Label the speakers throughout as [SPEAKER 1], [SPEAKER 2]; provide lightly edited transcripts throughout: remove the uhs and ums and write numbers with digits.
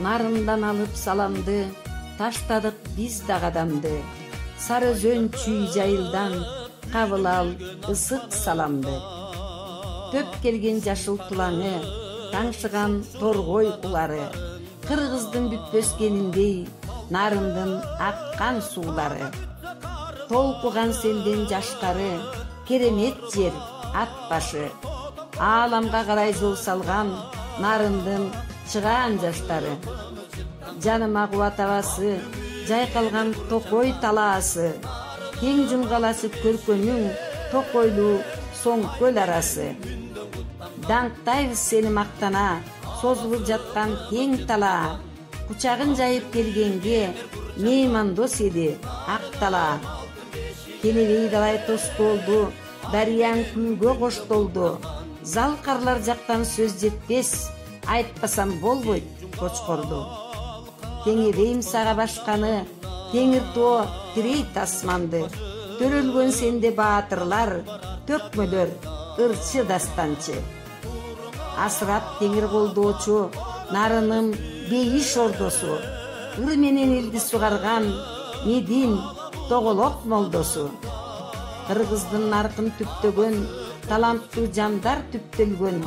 [SPEAKER 1] Нарындан алып саламды, таштадык биз да кадамды. Сары өзөн чүй жайылдан, кабыл ал ысык саламды. Төп келген жашыл тулаңы, таңшыган торгой улары. Кыргыздын бүтпөс кениндей, нарындын аккан суулары. Толкуган селден жашкары, керемет жер ат башы. Ааламга карай жол салган, нарындын чыгаан жаштары. Жаныма кубат абасы, жайкалган токой талаасы. Кең жумгалашып көркөмүң, токойлуу соң көл арасы. Даңктайбыз сени мактана, созулуп жаткан кең талаа. Кучагын жайып келгенге, меймандос эди ак талаа. Кенебей далай тоскоолду, дарыяң күүгө коштолду. Зал карлар жактан сөз жетпес, айтпасам болбойт кочкорду. Кеңебейим сага башканы, теңир тоо тирейт асманды. Төрөлгөн сенде баатырлар, төкмөлөр ырчы дастанчы. Асырап теңир колдоочу, нарыным бейиш ордосу. Ыр менен элди сугарган, медин тоголок молдосу. Кыргыздын наркын түптөгөн, таланттуу жандар түптөлгөн.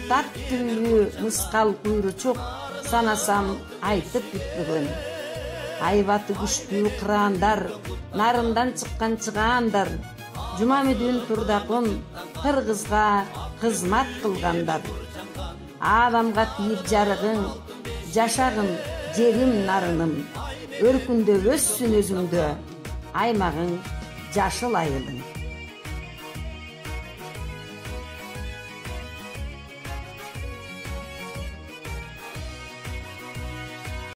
[SPEAKER 1] Так түбү мыскал куйручук, санасам айтып бүтпөгөн. Айбаты күчтүү кыраандар, нарындан чыккан чыгаандар. Жумамедүн Турдакун кыргызга кызмат кылгандар. Адамга тийип жарыгың, жашагын жерим нарыным. Өркүндө өссүн өзүңдө, аймагың жашыл айылың.